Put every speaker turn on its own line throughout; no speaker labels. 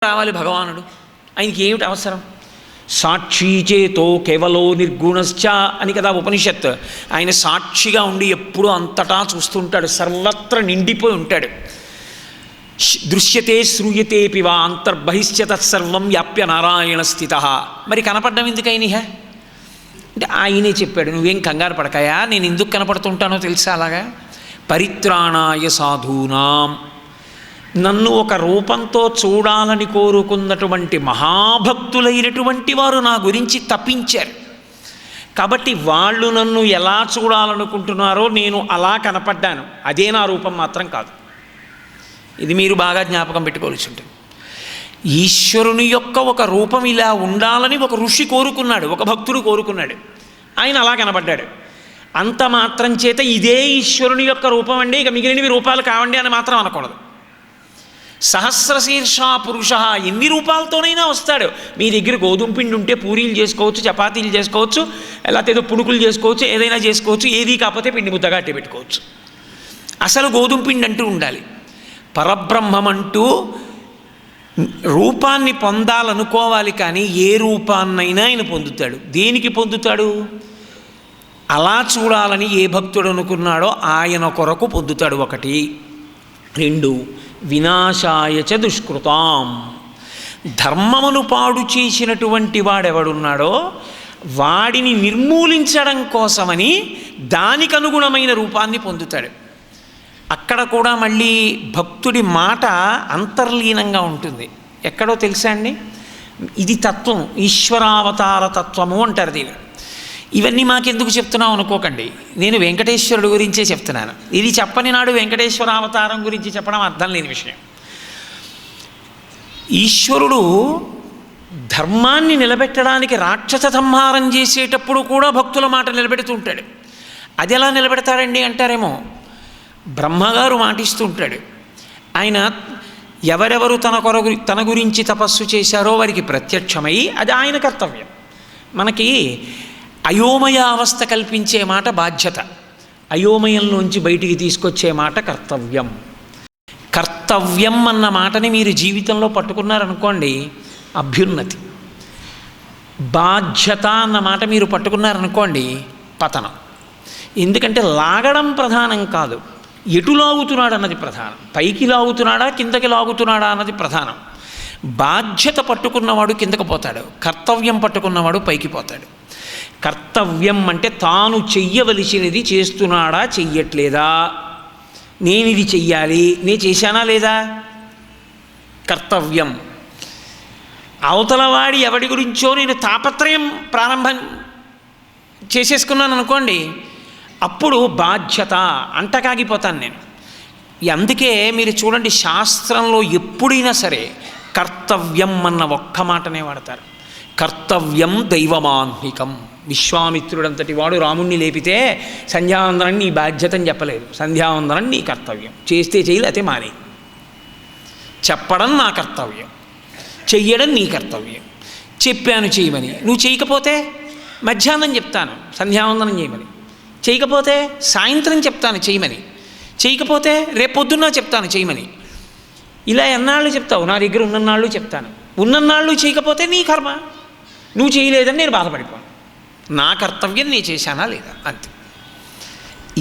రావాలి భగవానుడు. ఆయనకి ఏమిటి అవసరం? సాక్షి చేతో కేవలో నిర్గుణశ్చ అని కదా ఉపనిషత్. ఆయన సాక్షిగా ఉండి ఎప్పుడూ అంతటా చూస్తుంటాడు, సర్వత్ర నిండిపోయి ఉంటాడు. దృశ్యతే శ్రూయతే పివా అంతర్బహిశ్చ తత్సర్వం వ్యాప్య నారాయణ స్థిత. మరి కనపడ్డం ఎందుకైనా అంటే ఆయనే చెప్పాడు, నువ్వేం కంగారు పడకాయా, నేను ఎందుకు కనపడుతుంటానో తెలుసా? అలాగా పరిత్రాణాయ సాధూనాం, నన్ను ఒక రూపంతో చూడాలని కోరుకున్నటువంటి మహాభక్తులైనటువంటి వారు నా గురించి తప్పించారు. కాబట్టి వాళ్ళు నన్ను ఎలా చూడాలనుకుంటున్నారో నేను అలా కనపడ్డాను. అదే నా రూపం మాత్రం కాదు. ఇది మీరు బాగా జ్ఞాపకం పెట్టుకోవాల్సి ఉంటుంది. ఈశ్వరుని యొక్క ఒక రూపం ఇలా ఉండాలని ఒక ఋషి కోరుకున్నాడు, ఒక భక్తుడు కోరుకున్నాడు, ఆయన అలా కనపడ్డాడు. అంత మాత్రం చేత ఇదే ఈశ్వరుని యొక్క రూపం అండి, ఇక మిగిలినవి రూపాలు కావండి అని మాత్రం అనకూడదు. సహస్రశీర్ష పురుష ఎన్ని రూపాలతోనైనా వస్తాడు. మీ దగ్గర గోధుమ పిండి ఉంటే పూరీలు చేసుకోవచ్చు, చపాతీలు చేసుకోవచ్చు, లేకపోతే ఏదో పుణుకులు చేసుకోవచ్చు, ఏదైనా చేసుకోవచ్చు. ఏది కాకపోతే పిండి ముద్దగా అట్టే పెట్టుకోవచ్చు. అసలు గోధుమ పిండి అంటూ ఉండాలి. పరబ్రహ్మం అంటూ రూపాన్ని పొందాలనుకోవాలి, కానీ ఏ రూపాన్నైనా ఆయన పొందుతాడు. దేనికి పొందుతాడు? అలా చూడాలని ఏ భక్తుడు అనుకున్నాడో ఆయన కొరకు పొందుతాడు. ఒకటి. రెండు, వినాశాయచ దుష్కృతాం, ధర్మమును పాడు చేసినటువంటి వాడెవడున్నాడో వాడిని నిర్మూలించడం కోసమని దానికి అనుగుణమైన రూపాన్ని పొందుతాడు. అక్కడ కూడా మళ్ళీ భక్తుడి మాట అంతర్లీనంగా ఉంటుంది. ఎక్కడో తెలుసా అండి? ఇది తత్వం, ఈశ్వరావతార తత్వము అంటారు దీన్ని. ఇవన్నీ మాకెందుకు చెప్తున్నావు అనుకోకండి, నేను వెంకటేశ్వరుడు గురించే చెప్తున్నాను. ఇది చెప్పని నాడు వెంకటేశ్వర అవతారం గురించి చెప్పడం అర్థం లేని విషయం. ఈశ్వరుడు ధర్మాన్ని నిలబెట్టడానికి రాక్షస సంహారం చేసేటప్పుడు కూడా భక్తుల మాట నిలబెడుతూ ఉంటాడు. అది ఎలా నిలబెడతాడండి అంటారేమో, బ్రహ్మగారు మాటిస్తూ ఉంటాడు. ఆయన ఎవరెవరు తన గురించి తపస్సు చేశారో వారికి ప్రత్యక్షమై అది ఆయన కర్తవ్యం. మనకి అయోమయ అవస్థ కల్పించే మాట బాధ్యత, అయోమయంలోంచి బయటికి తీసుకొచ్చే మాట కర్తవ్యం. కర్తవ్యం అన్న మాటని మీరు జీవితంలో పట్టుకున్నారనుకోండి, అభ్యున్నతి. బాధ్యత అన్న మాట మీరు పట్టుకున్నారనుకోండి, పతనం. ఎందుకంటే లాగడం ప్రధానం కాదు, ఎటు లాగుతున్నాడు అన్నది ప్రధానం. పైకి లాగుతున్నాడా కిందకి లాగుతున్నాడా అన్నది ప్రధానం. బాధ్యత పట్టుకున్నవాడు కిందకు పోతాడు, కర్తవ్యం పట్టుకున్నవాడు పైకి పోతాడు. కర్తవ్యం అంటే తాను చెయ్యవలసినది చేస్తున్నాడా చెయ్యట్లేదా, నేను ఇది చెయ్యాలి, నేను చేశానా లేదా, కర్తవ్యం. అవతలవాడి ఎవడి గురించో నేను తాపత్రయం ప్రారంభం చేసేసుకున్నాను అనుకోండి, అప్పుడు బాధ్యత అంటకాగిపోతాను నేను. అందుకే మీరు చూడండి, శాస్త్రంలో ఎప్పుడైనా సరే కర్తవ్యం అన్న ఒక్క మాటనే వాడతారు. కర్తవ్యం దైవమాన్హికం. విశ్వామిత్రుడంతటి వాడు రాముణ్ణి లేపితే సంధ్యావందనం నీ బాధ్యత అని చెప్పలేదు, సంధ్యావందనం నీ కర్తవ్యం. చేస్తే చేయలేతే మానే. చెప్పడం నా కర్తవ్యం, చెయ్యడం నీ కర్తవ్యం. చెప్పాను చేయమని, నువ్వు చేయకపోతే మధ్యాహ్నం చెప్తాను సంధ్యావందనం చేయమని, చేయకపోతే సాయంత్రం చెప్తాను చేయమని, చేయకపోతే రేపొద్దున్న చెప్తాను చేయమని. ఇలా ఎన్నాళ్ళు చెప్తావు? నా దగ్గర ఉన్నన్నాళ్ళు చెప్తాను. ఉన్నన్నాళ్ళు చేయకపోతే నీ కర్మ, నువ్వు చేయలేదని నేను బాధపడిపోను. నా కర్తవ్యం నేను చేశానా లేదా, అంతే.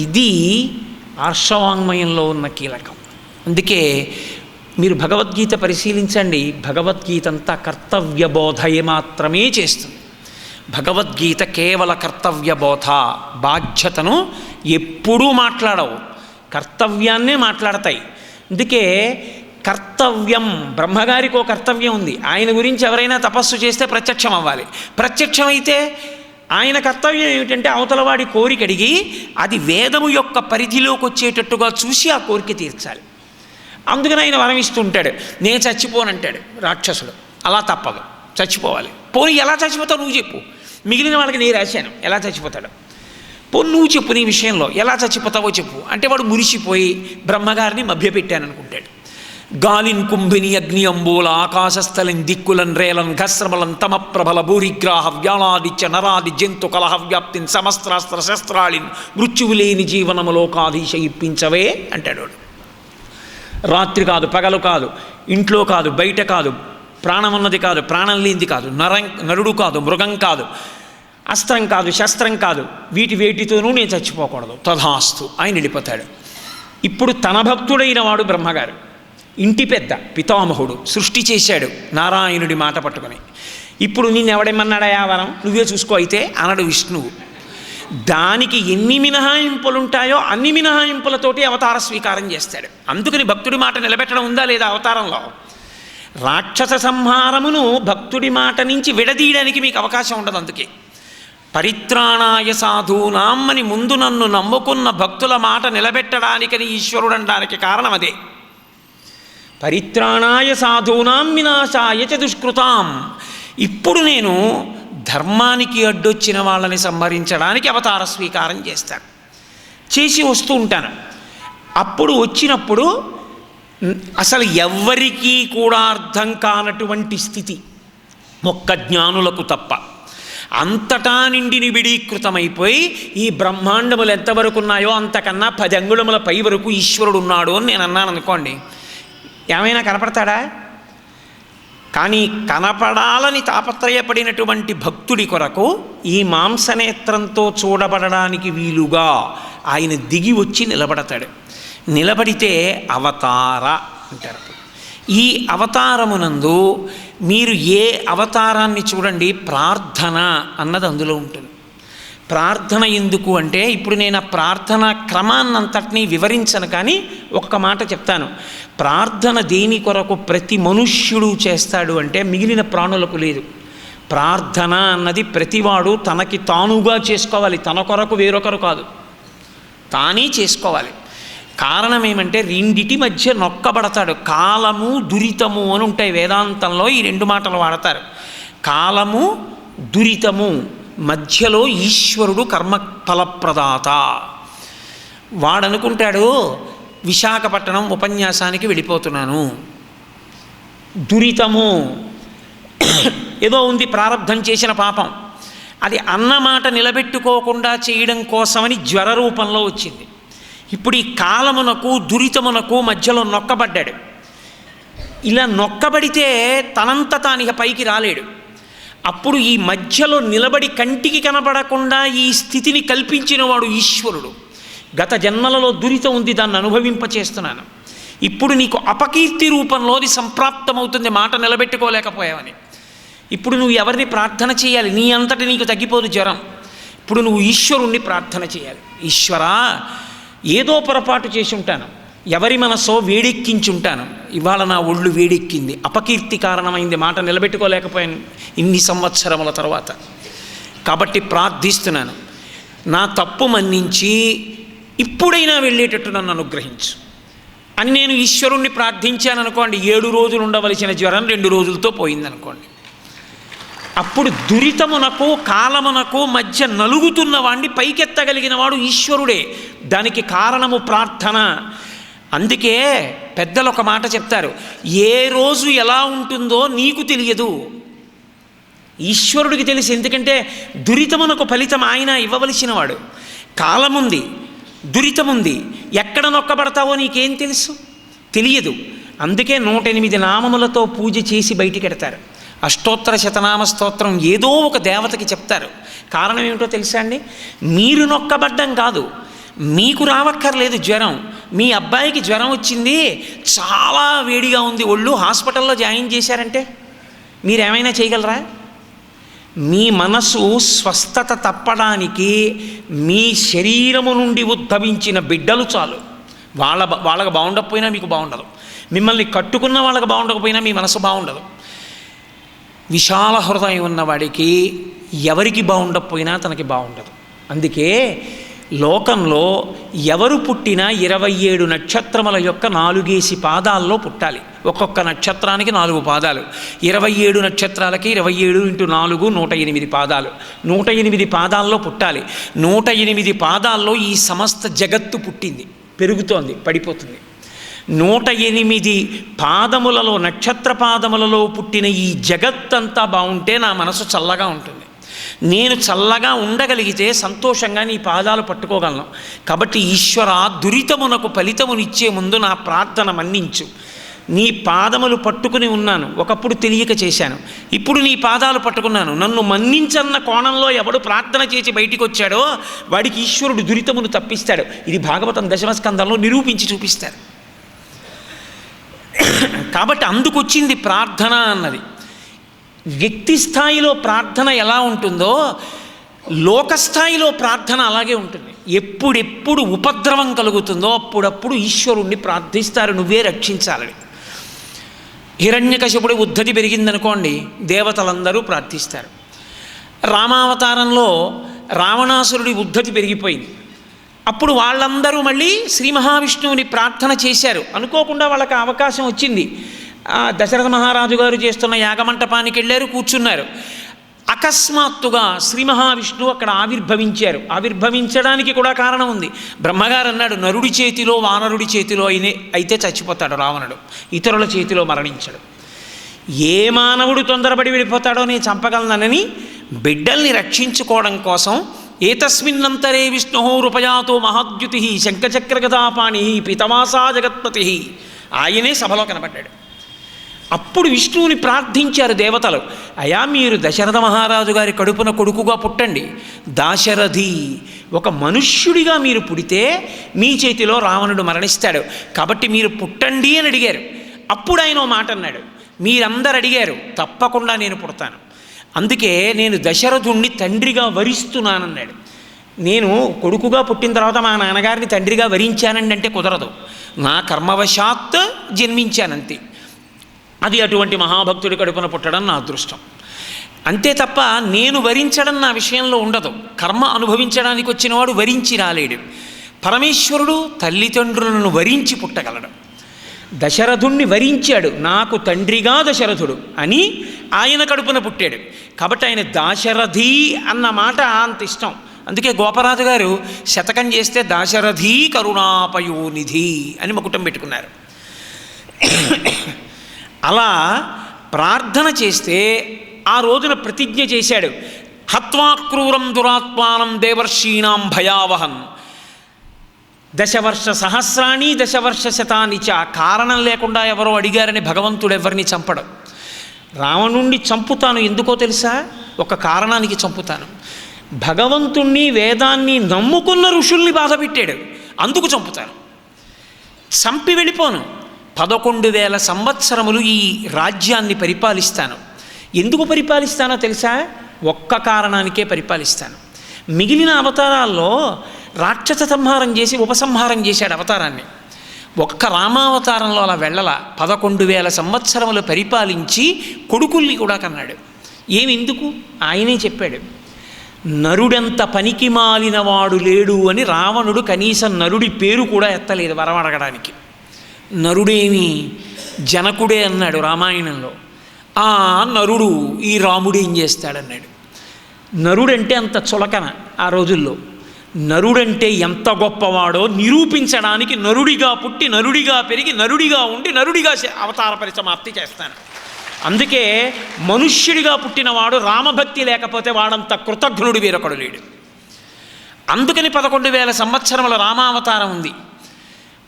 ఇది ఆర్షవాంగ్మయంలో ఉన్న కీలకం. అందుకే మీరు భగవద్గీత పరిశీలించండి, భగవద్గీత అంతా కర్తవ్య బోధయ మాత్రమే చేస్తుంది. భగవద్గీత కేవల కర్తవ్య బోధ, బాధ్యతను ఎప్పుడూ మాట్లాడవు, కర్తవ్యాన్నే మాట్లాడతాయి. అందుకే కర్తవ్యం, బ్రహ్మగారికి ఒక కర్తవ్యం ఉంది. ఆయన గురించి ఎవరైనా తపస్సు చేస్తే ప్రత్యక్షం అవ్వాలి. ప్రత్యక్షమైతే ఆయన కర్తవ్యం ఏమిటంటే అవతలవాడి కోరిక అడిగి అది వేదము యొక్క పరిధిలోకి వచ్చేటట్టుగా చూసి ఆ కోరిక తీర్చాలి. అందుకని ఆయన వరం ఇస్తుంటాడు. నేను చచ్చిపోనంటాడు రాక్షసుడు, అలా తప్పదు, చచ్చిపోవాలి. పోనీ ఎలా చచ్చిపోతావు నువ్వు చెప్పు, మిగిలిన వాళ్ళకి నేను రాశాను ఎలా చచ్చిపోతాడు. పోనీ నువ్వు చెప్పు, నీ విషయంలో ఎలా చచ్చిపోతావో చెప్పు అంటే వాడు మురిసిపోయి బ్రహ్మగారిని మభ్యపెట్టాను అనుకుంటాడు. గాలిన్ కుంభిని అగ్ని అంబూల ఆకాశస్థలిన్ దిక్కులన్ రేలన్ ఘస్రమలన్ తమ ప్రబల భూరిగ్రాహ వ్యాళాదిత్య నరాది జంతు కలహ వ్యాప్తిన్ సమస్త్రాస్త్ర శస్త్రాళిన్ మృత్యువు లేని జీవనములోకాధీశ ఇప్పించవే అంటాడు. రాత్రి కాదు, పగలు కాదు, ఇంట్లో కాదు, బయట కాదు, ప్రాణం ఉన్నది కాదు, ప్రాణం లేనిది కాదు, నరుడు కాదు, మృగం కాదు, అస్త్రం కాదు, శస్త్రం కాదు, వేటితోనూ నేను చచ్చిపోకూడదు. తథాస్తు ఆయన వెళ్ళిపోతాడు. ఇప్పుడు తన భక్తుడైన వాడు బ్రహ్మగారు, ఇంటి పెద్ద పితామహుడు, సృష్టి చేశాడు నారాయణుడి మాట పట్టుకొని. ఇప్పుడు నిన్నెవడేమన్నాడా వరం, నువ్వే చూసుకో అయితే అనడు విష్ణువు. దానికి ఎన్ని మినహాయింపులుంటాయో అన్ని మినహాయింపులతోటి అవతార స్వీకారం చేస్తాడు. అందుకని భక్తుడి మాట నిలబెట్టడం ఉందా లేదా అవతారంలో? రాక్షస సంహారమును భక్తుడి మాట నుంచి విడదీయడానికి మీకు అవకాశం ఉండదు. అందుకే పరిత్రాణాయ సాధూనాం అని ముందు నన్ను నమ్ముకున్న భక్తుల మాట నిలబెట్టడానికని ఈశ్వరుడు అనడానికి కారణం అదే. పరిత్రాణాయ సాధూనాం వినాశాయ చ దుష్కృతాం. ఇప్పుడు నేను ధర్మానికి అడ్డొచ్చిన వాళ్ళని సంహరించడానికి అవతార స్వీకారం చేస్తాను, చేసి వస్తూ ఉంటాను. అప్పుడు వచ్చినప్పుడు అసలు ఎవ్వరికీ కూడా అర్థం కానటువంటి స్థితి, ఒక్క జ్ఞానులకు తప్ప, అంతటా నిండి నిబిడీకృతమైపోయి ఈ బ్రహ్మాండములు ఎంతవరకు ఉన్నాయో అంతకన్నా 10 అంగుళముల పై వరకు ఈశ్వరుడు ఉన్నాడు అని నేను అన్నాను అనుకోండి, ఏమైనా కనపడతాడా? కానీ కనపడాలని తాపత్రయపడినటువంటి భక్తుడి కొరకు ఈ మాంసనేత్రంతో చూడబడడానికి వీలుగా ఆయన దిగి వచ్చి నిలబడతాడు. నిలబడితే అవతార అంటారు. ఈ అవతారమునందు మీరు ఏ అవతారాన్ని చూడండి, ప్రార్థన అన్నది అందులో ఉంటుంది. ప్రార్థన ఎందుకు అంటే, ఇప్పుడు నేను ఆ ప్రార్థన క్రమాన్నంతటినీ వివరించను, కానీ ఒక్క మాట చెప్తాను. ప్రార్థన దేని కొరకు ప్రతి మనుష్యుడు చేస్తాడు అంటే మిగిలిన ప్రాణులకు లేదు. ప్రార్థన అన్నది ప్రతివాడు తనకి తానుగా చేసుకోవాలి, తన కొరకు వేరొకరు కాదు, తానే చేసుకోవాలి. కారణం ఏమంటే రెండిటి మధ్య నొక్కబడతాడు. కాలము దురితము అని ఉంటాయి వేదాంతంలో, ఈ 2 మాటలు వాడతారు. కాలము దురితము మధ్యలో ఈశ్వరుడు కర్మ ఫలప్రదాత. వాడనుకుంటాడు విశాఖపట్నం ఉపన్యాసానికి వెళ్ళిపోతున్నాను, దురితము ఏదో ఉంది, ప్రారంధం చేసిన పాపం, అది అన్నమాట నిలబెట్టుకోకుండా చేయడం కోసమని జ్వర రూపంలో వచ్చింది. ఇప్పుడు ఈ కాలమునకు దురితమునకు మధ్యలో నొక్కబడ్డాడు. ఇలా నొక్కబడితే తనంత తానిక పైకి రాలేడు. అప్పుడు ఈ మధ్యలో నిలబడి కంటికి కనబడకుండా ఈ స్థితిని కల్పించిన వాడు ఈశ్వరుడు. గత జన్మలలో దురితం ఉంది, దాన్ని అనుభవింపచేస్తున్నాను, ఇప్పుడు నీకు అపకీర్తి రూపంలో అది సంప్రాప్తమవుతుంది, మాట నిలబెట్టుకోలేకపోయావని. ఇప్పుడు నువ్వు ఎవరిని ప్రార్థన చేయాలి? నీ అంతటి నీకు తగ్గిపోదు జ్వరం. ఇప్పుడు నువ్వు ఈశ్వరుణ్ణి ప్రార్థన చేయాలి. ఈశ్వరా, ఏదో పొరపాటు చేసి ఉంటాను, ఎవరి మనసో వేడెక్కించుంటాను, ఇవాళ నా ఒళ్ళు వేడెక్కింది, అపకీర్తి కారణమైంది, మాట నిలబెట్టుకోలేకపోయాను ఇన్ని సంవత్సరముల తర్వాత, కాబట్టి ప్రార్థిస్తున్నాను, నా తప్పు మన్నించి ఇప్పుడైనా వెళ్ళేటట్టు నన్ను అనుగ్రహించు అని నేను ఈశ్వరుణ్ణి ప్రార్థించాను అనుకోండి. 7 రోజులు ఉండవలసిన జ్వరం 2 రోజులతో పోయిందనుకోండి. అప్పుడు దురితమునకు కాలమునకు మధ్య నలుగుతున్న వాడిని పైకెత్తగలిగిన వాడు ఈశ్వరుడే. దానికి కారణము ప్రార్థన. అందుకే పెద్దలు ఒక మాట చెప్తారు, ఏ రోజు ఎలా ఉంటుందో నీకు తెలియదు, ఈశ్వరుడికి తెలిసి. ఎందుకంటే దురితమునకు ఫలితం ఆయన ఇవ్వవలసిన వాడు. కాలముంది, దురితముంది, ఎక్కడ నొక్కబడతావో నీకేం తెలుసు? తెలియదు. అందుకే 108 నామములతో పూజ చేసి బయటికెడతారు. అష్టోత్తర శతనామ స్తోత్రం ఏదో ఒక దేవతకి చెప్తారు. కారణం ఏమిటో తెలుసా అండి? మీరు నొక్కబడ్డం కాదు, మీకు రావక్కర్లేదు జ్వరం. మీ అబ్బాయికి జ్వరం వచ్చింది, చాలా వేడిగా ఉంది ఒళ్ళు, హాస్పిటల్లో జాయిన్ చేశారంటే మీరేమైనా చేయగలరా? మీ మనసు స్వస్థత తప్పడానికి మీ శరీరము నుండి ఉద్భవించిన బిడ్డలు చాలు. వాళ్ళకు బాగుండకపోయినా మీకు బాగుండదు, మిమ్మల్ని కట్టుకున్న వాళ్ళకి బాగుండకపోయినా మీ మనసు బాగుండదు. విశాల హృదయం ఉన్నవాడికి ఎవరికి బాగుండకపోయినా తనకి బాగుండదు. అందుకే లోకంలో ఎవరు పుట్టినా 27 నక్షత్రముల యొక్క 4 పాదాల్లో పుట్టాలి. ఒక్కొక్క నక్షత్రానికి 4 పాదాలు. 27 నక్షత్రాలకి 27 × 4 108 పాదాలు. 108 పాదాల్లో పుట్టాలి. 108 పాదాల్లో ఈ సమస్త జగత్తు పుట్టింది, పెరుగుతోంది, పడిపోతుంది. 108 పాదములలో, నక్షత్ర పాదములలో పుట్టిన ఈ జగత్తంతా బాగుంటే నా మనసు చల్లగా ఉంటుంది. నేను చల్లగా ఉండగలిగితే సంతోషంగా నీ పాదాలు పట్టుకోగలను. కాబట్టి ఈశ్వర, దురితమునకు ఫలితమునిచ్చే ముందు నా ప్రార్థన మన్నించు. నీ పాదములు పట్టుకుని ఉన్నాను, ఒకప్పుడు తెలియక చేశాను, ఇప్పుడు నీ పాదాలు పట్టుకున్నాను, నన్ను మన్నించన్న కోణంలో ఎవడు ప్రార్థన చేసి బయటికి వచ్చాడో వాడికి ఈశ్వరుడు దురితమును తప్పిస్తాడు. ఇది భాగవతం దశమస్కందంలో నిరూపించి చూపిస్తారు. కాబట్టి అందుకొచ్చింది ప్రార్థన అన్నది. వ్యక్తి స్థాయిలో ప్రార్థన ఎలా ఉంటుందో లోకస్థాయిలో ప్రార్థన అలాగే ఉంటుంది. ఎప్పుడెప్పుడు ఉపద్రవం కలుగుతుందో అప్పుడప్పుడు ఈశ్వరుణ్ణి ప్రార్థిస్తారు, నువ్వే రక్షించాలని. హిరణ్యకశిపుడి ఉద్ధతి పెరిగిందనుకోండి, దేవతలందరూ ప్రార్థిస్తారు. రామావతారంలో రావణాసురుడి ఉద్ధతి పెరిగిపోయింది. అప్పుడు వాళ్ళందరూ మళ్ళీ శ్రీ మహావిష్ణువుని ప్రార్థన చేశారు. అనుకోకుండా వాళ్ళకి అవకాశం వచ్చింది. దశరథ మహారాజు గారు చేస్తున్న యాగమంటపానికి వెళ్ళారు, కూర్చున్నారు. అకస్మాత్తుగా శ్రీ మహావిష్ణువు అక్కడ ఆవిర్భవించారు. ఆవిర్భవించడానికి కూడా కారణం ఉంది. బ్రహ్మగారు అన్నాడు, నరుడి చేతిలో వానరుడి చేతిలో అయితే చచ్చిపోతాడు రావణుడు, ఇతరుల చేతిలో మరణించడు. ఏ మానవుడు తొందరపడి వెళ్ళిపోతాడో నేను చంపగలనని బిడ్డల్ని రక్షించుకోవడం కోసం ఏతస్మిన్నంతరే విష్ణు రూపయాతో మహాద్యుతి శంఖచక్రగదాపాణి పితమాసా జగత్పతి, ఆయనే సభలో కనబడ్డాడు. అప్పుడు విష్ణువుని ప్రార్థించారు దేవతలు, అయా మీరు దశరథ మహారాజు గారి కడుపున కొడుకుగా పుట్టండి, దాశరథి ఒక మనుష్యుడిగా మీరు పుడితే మీ చేతిలో రావణుడు మరణిస్తాడు, కాబట్టి మీరు పుట్టండి అని అడిగారు. అప్పుడు ఆయన ఓ మాట అన్నాడు, మీరందరు అడిగారు, తప్పకుండా నేను పుడతాను, అందుకే నేను దశరథుణ్ణి తండ్రిగా వరిస్తున్నానన్నాడు. నేను కొడుకుగా పుట్టిన తర్వాత మా నాన్నగారిని తండ్రిగా వరించానండి అంటే కుదరదు, నా కర్మవశాత్ జన్మించానంతే. అది అటువంటి మహాభక్తుడి కడుపున పుట్టడం నా అదృష్టం అంతే తప్ప నేను వరించడం నా విషయంలో ఉండదు. కర్మ అనుభవించడానికి వచ్చినవాడు వరించి రాలేడు. పరమేశ్వరుడు తల్లిదండ్రులను వరించి పుట్టగలడు. దశరథుణ్ణి వరించాడు, నాకు తండ్రిగా దశరథుడు అని ఆయన కడుపున పుట్టాడు. కాబట్టి ఆయన దాశరథి అన్న మాట అంత ఇష్టం. అందుకే గోపరాజు గారు శతకం చేస్తే దాశరథి కరుణాపయోనిధి అని మకుటం పెట్టుకున్నారు. అలా ప్రార్థన చేస్తే ఆ రోజున ప్రతిజ్ఞ చేశాడు, హత్వాక్రూరం దురాత్మానం దేవర్షీణాం భయావహన్ దశవర్ష సహస్రాణి దశవర్ష శతాని చ. కారణం లేకుండా ఎవరో అడిగారని భగవంతుడు ఎవరిని చంపడం. రావణుణ్ణి చంపుతాను ఎందుకో తెలుసా? ఒక కారణానికి చంపుతాను. భగవంతుణ్ణి వేదాన్ని నమ్ముకున్న ఋషుల్ని బాధపెట్టాడు, అందుకు చంపుతాను. చంపి వెళ్ళిపోను. 11,000 సంవత్సరములు ఈ రాజ్యాన్ని పరిపాలిస్తాను. ఎందుకు పరిపాలిస్తానో తెలుసా? ఒక్క కారణానికే పరిపాలిస్తాను. మిగిలిన అవతారాల్లో రాక్షస సంహారం చేసి ఉపసంహారం చేశాడు అవతారాన్ని. ఒక్క రామావతారంలో అలా వెళ్ళల. 11,000 సంవత్సరములు పరిపాలించి కొడుకుల్ని కూడా కన్నాడు. ఎందుకు? ఆయనే చెప్పాడు, నరుడెంత పనికి మాలినవాడు లేడు అని. రావణుడు కనీసం నరుడి పేరు కూడా ఎత్తలేదు వరం అడగడానికి. నరుడేమి జనకుడే అన్నాడు రామాయణంలో. నరుడు ఈ రాముడేం చేస్తాడన్నాడు. నరుడంటే అంత చులకన ఆ రోజుల్లో. నరుడంటే ఎంత గొప్పవాడో నిరూపించడానికి నరుడిగా పుట్టి నరుడిగా పెరిగి నరుడిగా ఉండి నరుడిగా అవతార పరిసమాప్తి చేస్తాను. అందుకే మనుష్యుడిగా పుట్టినవాడు రామభక్తి లేకపోతే వాడంత కృతజ్ఞుడు వేరొకడు లేడు. అందుకని 11,000 సంవత్సరముల రామావతారం ఉంది.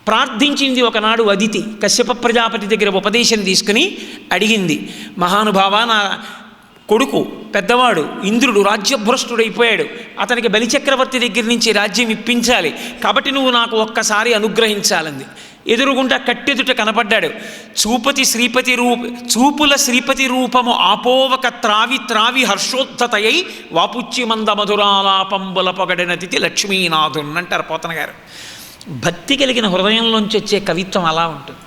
ప్రార్థించింది ఒకనాడు అదితి. కశ్యప ప్రజాపతి దగ్గర ఉపదేశం తీసుకుని అడిగింది, మహానుభావ, నా కొడుకు పెద్దవాడు ఇంద్రుడు రాజ్యభ్రష్టుడైపోయాడు, అతనికి బలిచక్రవర్తి దగ్గర నుంచి రాజ్యం ఇప్పించాలి, కాబట్టి నువ్వు నాకు ఒక్కసారి అనుగ్రహించాలంది. ఎదురుగుండా కట్టెదుట కనపడ్డాడు. చూపుల శ్రీపతి రూపము ఆపోవక త్రావి త్రావి హర్షోద్ధతయై వాపుచ్చి మంద మధురాలాపంబుల పొగడిన తిథి లక్ష్మీనాథున్ అంటారు పోతన గారు. భక్తి కలిగిన హృదయంలోంచి వచ్చే కవిత్వం అలా ఉంటుంది.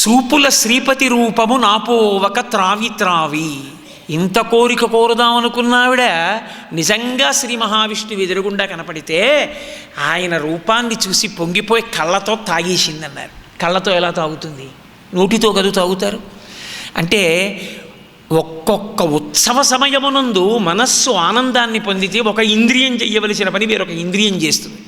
చూపుల శ్రీపతి రూపము నాపోవక త్రావి త్రావి. ఇంత కోరిక కోరుదామనుకున్నావిడ నిజంగా శ్రీ మహావిష్ణువు ఎదురుగుండా కనపడితే ఆయన రూపాన్ని చూసి పొంగిపోయి కళ్ళతో తాగేసిందన్నారు. కళ్ళతో ఎలా తాగుతుంది? నోటితో కదూ తాగుతారు. అంటే ఒక్కొక్క ఉత్సవ సమయమునందు మనస్సు ఆనందాన్ని పొందితే ఒక ఇంద్రియం చెయ్యవలసిన పని వేరొక ఇంద్రియం చేస్తుంది.